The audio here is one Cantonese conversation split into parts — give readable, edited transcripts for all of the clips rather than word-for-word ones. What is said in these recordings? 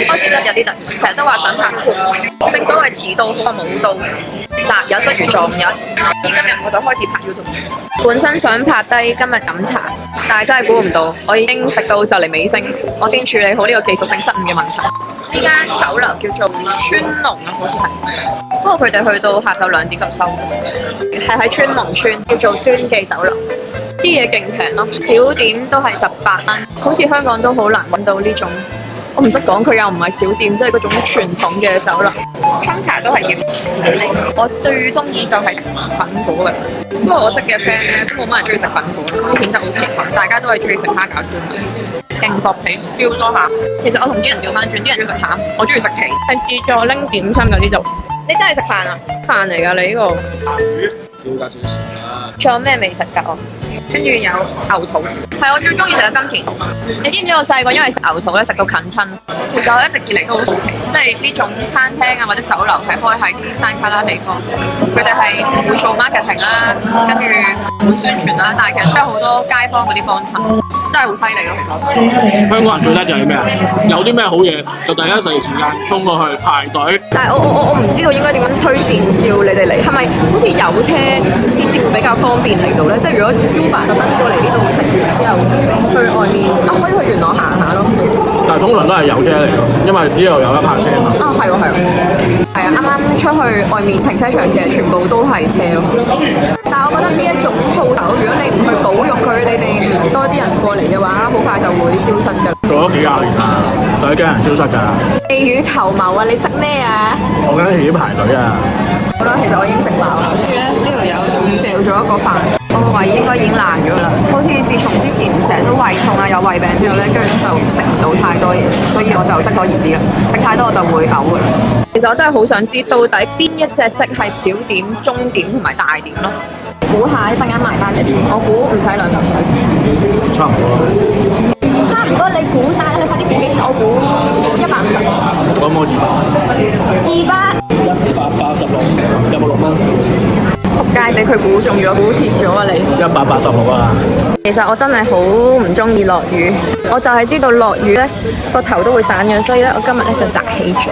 開始得有啲突然，成日都話想拍拖。正所謂遲到好過冇到，擇日不如撞日。而今日我就開始拍 YouTube。本身想拍低今日飲茶，但係真係估唔到，我已經食到就嚟尾聲，我先處理好呢個技術性失誤嘅問題。呢間酒樓叫做川龍啊，好似係。不過佢哋去到下晝2點就收，係喺川龍村，叫做端記酒樓。啲嘢勁平咯，小點都係18蚊，好似香港都好難揾到呢種。我唔識講，佢又唔係小店，即係嗰種傳統嘅酒樓。沖茶都係要自己嚟。我最中意就係食粉果嘅，不過我識嘅 friend 咧都冇乜人中意食粉果，都顯得好奇怪。大家都係中意食蝦餃燒賣，勁薄皮，飆多下。其實我同啲人調翻轉，啲人中意食餡，我中意食皮。係自助拎點心嘅呢度。你真係食飯啊？飯嚟㗎你呢個？少價少少啦。仲有咩未食㗎？跟住有牛肚，係我最中意食嘅金錢肚。你知唔知我細個因為食牛肚咧食到近親？其實我一直以嚟都好好奇，即係呢種餐廳啊或者酒樓係開喺啲山卡拉地方，佢哋係唔會做 marketing 啦，跟住唔會宣傳啦，但係其實都有好多街坊嗰啲幫襯，真係好犀利咯！其實我覺得香港人最叻就係咩啊？有啲咩好嘢就第一時間衝過去排隊。但係我唔知道應該點樣推薦叫你哋嚟，係咪好似有車先至會比較方便嚟到咧？即係如果 Uber 特登過嚟呢度食完之後去外面，可以去元朗行下咯。但係通常都係有車嚟㗎，因為呢度有得泊車嘛。係喎係喎，係啊！啱啱出去外面停車場其實全部都係車咯。但係我覺得呢一種鋪頭，如果你唔去保育佢，你哋多啲人過嚟嘅話，好快就會消失㗎。做咗幾廿年啦，就係驚人消失㗎。未雨綢繆啊！你識咩啊？我緊係要排隊啊！好啦，其實我已經食飽啦。跟住咧，呢度有仲嚼咗一個飯，我個胃應該已經爛咗啦。好似自從之前成日都胃痛啊，有胃病之後咧，跟住就食唔到太多嘢，所以我就適可而止啦。食太多我就會嘔㗎啦。其實我真係好想知到底邊一隻色係小點、中點同埋大點咯。估下一陣間埋單嘅錢，我估唔使2嚿水。差唔多啦。差唔多，你估晒啦！你快啲估幾錢？我估150。可唔可以200。186，有冇6蚊？仆街俾佢估中咗，估貼咗啊你！186啊！其實我真係好唔中意落雨，我就係知道落雨咧個頭都會散嘅，所以咧我今日咧就擲起咗。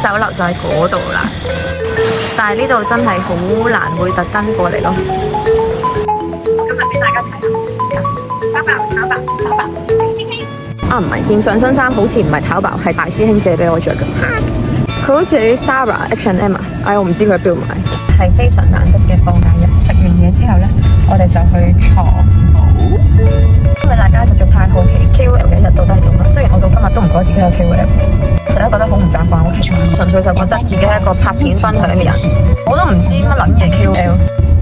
酒樓就喺嗰度啦，但係呢度真係好難會特登過嚟咯。今日俾大家睇下，淘寶，啊唔係，件上身衫好似唔係淘寶，係大師兄借俾我着嘅。佢好似喺 Zara H&M 啊，我唔知佢喺邊度買。係非常難得嘅放假日，食完嘢之後咧，我哋就去床鋪。因為大家實在太好奇 KOL 嘅一日到底係做乜，雖然我到今日都唔覺得自己係 KOL，成日都覺得好唔習慣，好奇怪，純粹就覺得自己係一個拍片分享嘅人，我都唔知乜撚嘢 KOL，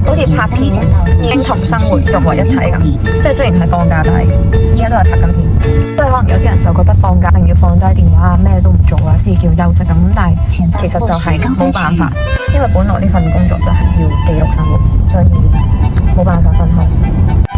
好似拍片已經同生活融為一體咁。即係雖然係放假，但係而家都係拍緊片。即係可能有啲人就覺得放假一定要放低電話啊，咩都唔做啊，先叫休息咁。但係其實就係冇辦法，因為本來呢份工作就係要記錄生活，所以冇辦法分開。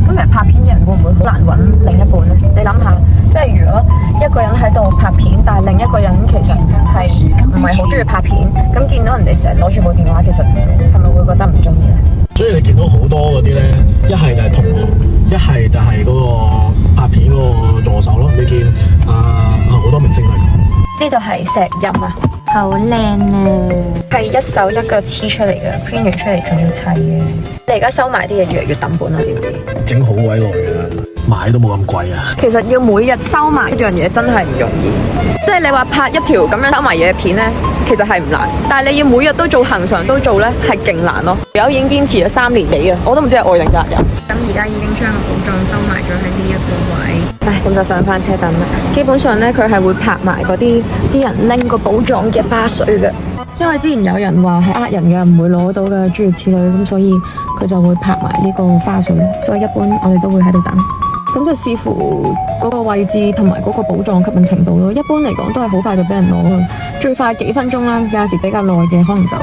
咁其實拍片嘅人會唔會好難揾另一半呢？你諗下，即係如果一個人喺度拍片，但係另一個人其實係唔係好中意拍片，咁見到人哋成日攞住部電話，其實係咪會覺得唔中意呢？所以你見到好多嗰啲咧，一係就係同學，一係就係嗰個拍片嗰個助手咯。你見好多明星都係咁。呢度係石蔭啊，好靚啊！係一手一腳黐出嚟嘅，print 完出嚟仲要砌嘅。你而家收埋啲嘢越嚟越抌本啦，知唔知？整好鬼耐啊，買都冇咁貴啊。其實要每日收埋一樣嘢真係唔容易，即係你話拍一條咁樣收埋嘢嘅片呢，其實係唔難，但係你要每日都做，恆常都做呢，係勁難咯。有已經堅持咗3年幾啊，我都唔知係愛定責任。咁而家已經將個寶藏收埋咗喺呢一個位，唉，咁就上翻車等啦。基本上呢，佢係會拍埋嗰啲人拎個寶藏嘅花絮嘅，因為之前有人話係呃人嘅，唔會攞到嘅諸如此類，咁所以佢就會拍埋呢個花絮。所以一般我哋都會喺度等。咁就視乎嗰個位置同埋嗰個寶藏吸引程度咯。一般嚟講都係好快就俾人攞嘅，最快幾分鐘啦。有時比較耐嘅可能就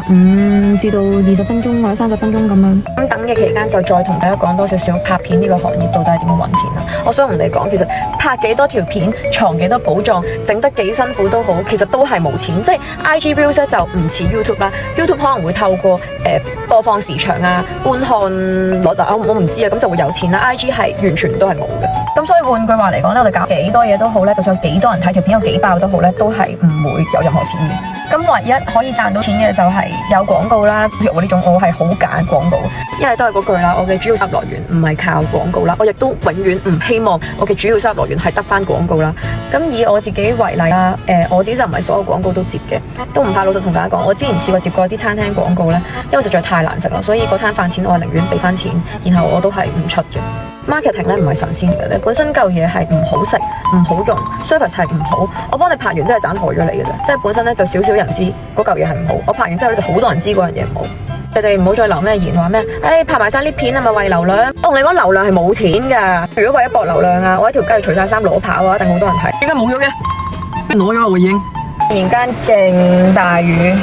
15至到20分鐘或者30分鐘咁樣。咁等嘅期間就再同大家講多少少拍片呢個行業到底係點樣揾錢啦。我想同你講，其實拍幾多條片，藏幾多寶藏，整得幾辛苦都好，其實都係冇錢。即係 IG Views 咧就唔似 YouTube 啦 ，YouTube 可能會透過播放時長啊、觀看率啊，我唔知啊，咁就會有錢啦。IG 係完全都係冇嘅。咁所以換句話嚟講咧，我哋搞幾多嘢都好咧，就算有幾多人睇條片，有幾爆都好咧，都係唔會有任何錢嘅。咁唯一可以賺到錢嘅就係有廣告啦。好似我呢種，我係好揀廣告，因為都係嗰句啦，我嘅主要收入來源唔係靠廣告啦，我亦都永遠唔希望我嘅主要收入來源係得翻廣告啦。咁以我自己為例啦，我自己就唔係所有廣告都接嘅，都唔怕老實同大家講，我之前試過接過啲餐廳廣告咧，因為實在太難食啦，所以嗰餐飯錢我寧願俾翻錢，然後我都係唔出嘅。marketing 咧唔係神仙嚟嘅，你本身嚿嘢係唔好食、唔好用 service 係唔好，我幫你拍完真係盞害咗你嘅啫。即係本身咧就少少人知嗰嚿嘢係唔好，我拍完之後咧就好多人知嗰樣嘢唔好。你哋唔好再留咩言話咩，拍埋晒呢片係咪為流量？我同你講流量係冇錢㗎，如果為咗博流量啊，我一條街除晒衫裸跑啊，一定好多人睇。點解冇咗嘅？俾攞咗啦，我已經。突然間勁大雨。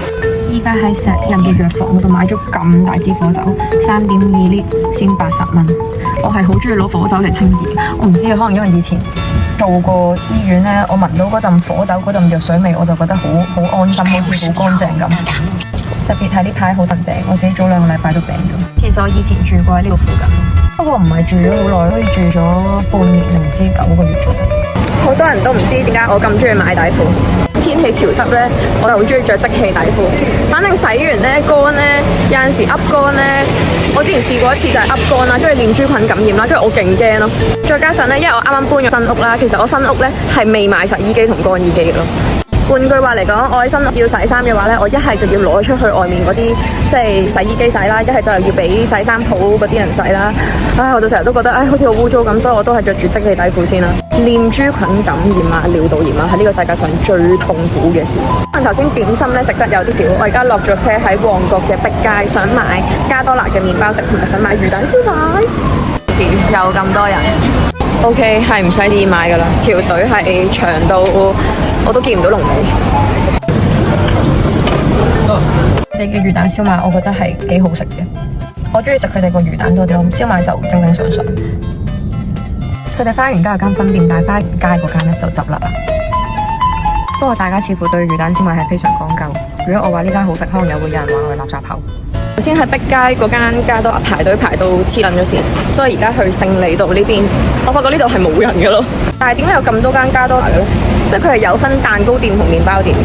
依家喺石人嘅藥房嗰度買咗咁大支火酒，3.2 升先80蚊。我係好中意攞火酒嚟清潔，我唔知啊，可能因為以前做過醫院咧，我聞到嗰陣火酒嗰陣藥水味，我就覺得好安心，好似好乾淨咁。特別係呢排好突病，我自己早2個禮拜都病咗。其實我以前住過喺呢度附近，不過唔係住咗好耐，好似住咗半年零至9個月左右。好多人都唔知點解我咁中意買底褲。天氣潮濕咧，我就好中意着即棄底褲。反正洗完咧乾咧，有陣時噏乾咧，我之前試過一次就係噏乾啦，跟住念珠菌感染啦，跟住我勁驚咯。再加上咧，因為我啱啱搬咗新屋啦，其實我新屋咧係未買洗衣機同乾衣機咯。換句話嚟講，我喺新屋要洗衫嘅話咧，我一係就要攞出去外面嗰啲即係洗衣機洗啦，一係就要俾洗衫鋪嗰啲人洗啦。我就成日都覺得好似好污糟咁，所以我都係着住即棄底褲先啦。念珠菌感染啊、尿道炎啊，係呢個世界上最痛苦嘅事。可能頭先點心咧食得有啲少，我而家落咗車喺旺角嘅碧街，想買加多拿嘅麵包食，同埋想買魚蛋燒賣。有咁多人 ，OK 係唔使意買噶啦，條隊係長到我都見唔到龍尾。你嘅魚蛋燒賣，我覺得係幾好食嘅。我中意食佢哋個魚蛋多啲咯，燒賣就正正常常。佢哋花園街有間分店，但係花園街嗰間咧就執笠啦。不過大家似乎對魚蛋燒賣係非常講究。如果我話呢間好食，可能又會有人話我係垃圾口。頭先喺碧街嗰間加多拿排隊排到黐撚咗線，所以而家去勝利道呢邊，我發覺呢度係冇人嘅咯。但係點解有咁多間加多拿嘅咧？即係佢係有分蛋糕店同麵包店。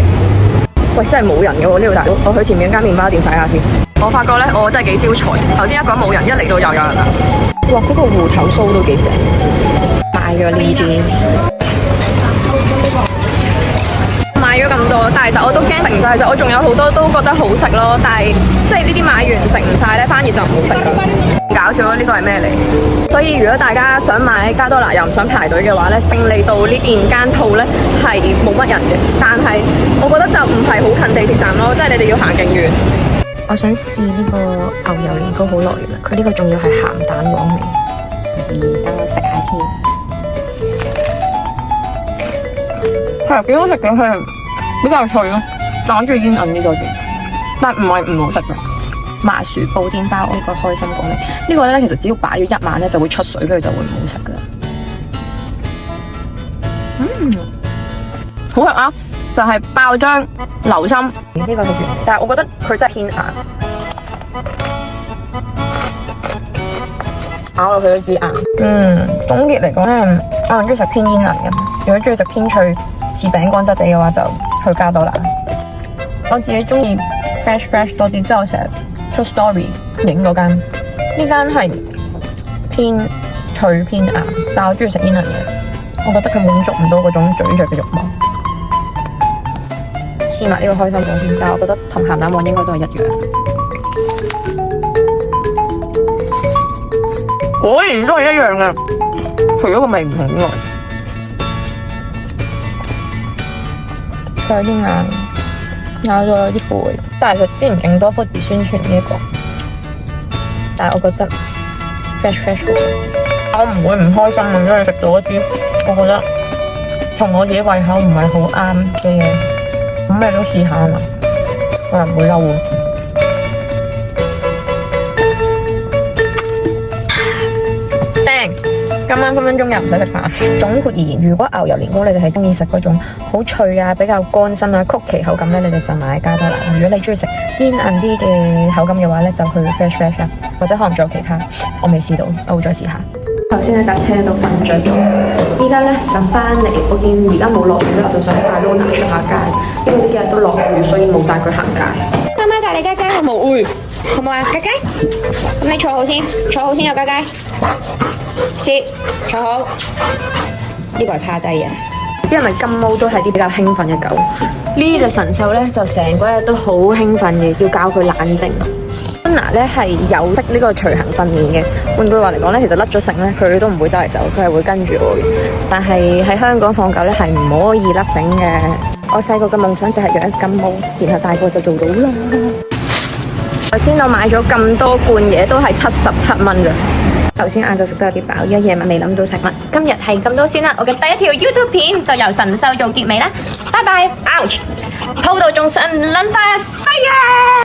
喂，真係冇人嘅喎呢度大佬，我去前面間麵包店睇下先。我發覺咧，我真係幾招財。頭先一講冇人，一嚟到又有人啦。哇，嗰個芋頭酥都幾正。買咗呢啲。買咗咁多，但係其實我都驚食唔晒，其實我仲有好多都覺得好食咯，但係即係呢啲買完食唔晒咧，反而就唔好食啦。搞笑咯，呢個係咩嚟？所以如果大家想買加多拿又唔想排隊嘅話咧，勝利道呢邊間鋪咧係冇乜人嘅，但係我覺得就唔係好近地鐵站咯，即係你哋要行勁遠。我想試呢個牛油年糕好耐啦，佢呢個仲要係鹹蛋黃味。等我食下先。係幾好食嘅，係比較脆咯，但我中意煙韌呢個嘅，但唔係唔好食嘅。麻薯布甸包呢個開心果味，呢個咧其實只要擺咗1晚咧就會出水，跟住就會唔好食噶啦。好食啊！就係爆漿流心，呢個係原味，但係我覺得佢真係偏硬，咬落去都知硬。總結嚟講咧，我係中意食偏煙韌嘅，如果中意食偏脆似餅乾質地嘅話，就去加多拿。我自己中意 fresh 多啲，之後成日出 story 影嗰間，呢間係偏脆偏硬，但係我中意食煙韌嘅，我覺得佢滿足唔到嗰種咀嚼嘅慾望。試埋呢個開心果添，但係我覺得同鹹蛋黃應該都係一樣。果然都係一樣嘅，除咗個味唔同之外。佢有啲硬，咬咗有啲攰。但係佢之前勁多 foodie 宣傳呢一個，但係我覺得 fresh 好食。我唔會唔開心咁，因為食到一啲我覺得同我自己胃口唔係好啱嘅嘢。咁咩都試下啊嘛，我又唔會嬲喎。正。今晚分分鐘又唔使食飯。總括而言，如果牛油年糕你哋係中意食嗰種好脆啊、比較乾身啊、曲奇口感咧，你哋就買加多拿。如果你中意食堅硬啲嘅口感嘅話咧，就去 Fresh 啊，或者可能仲有其他，我未試到，我會再試下。頭先喺架車度瞓着咗，依家咧就翻嚟。我見而家冇落雨咧，我就想帶 Luna 出下街，因為呢幾日都落雨，所以冇帶佢行街。媽媽帶你街街好冇？會好冇啊？街街，咁你坐好先，坐好先有街街。sit，坐好。呢個係趴低嘅。唔知係咪金毛都係啲比較興奮嘅狗？呢隻神獸咧就成個日都好興奮嘅，要教佢冷靜。Luna 咧係有識呢個隨行訓練嘅。換句話嚟講咧，其實甩咗繩咧，佢都唔會周圍走，佢係會跟住我嘅。但係喺香港放狗咧係唔可以甩繩嘅。我細個嘅夢想就係養一隻金毛，然後大個就做到啦。頭先我買咗咁多罐嘢，都係77蚊咋。頭先晏晝食得有啲飽，依家夜晚未諗到食乜。今日係咁多先啦，我嘅第一條 YouTube 片就由神獸做結尾啦。拜拜 ，ouch，鋪到仲神撚化西啊！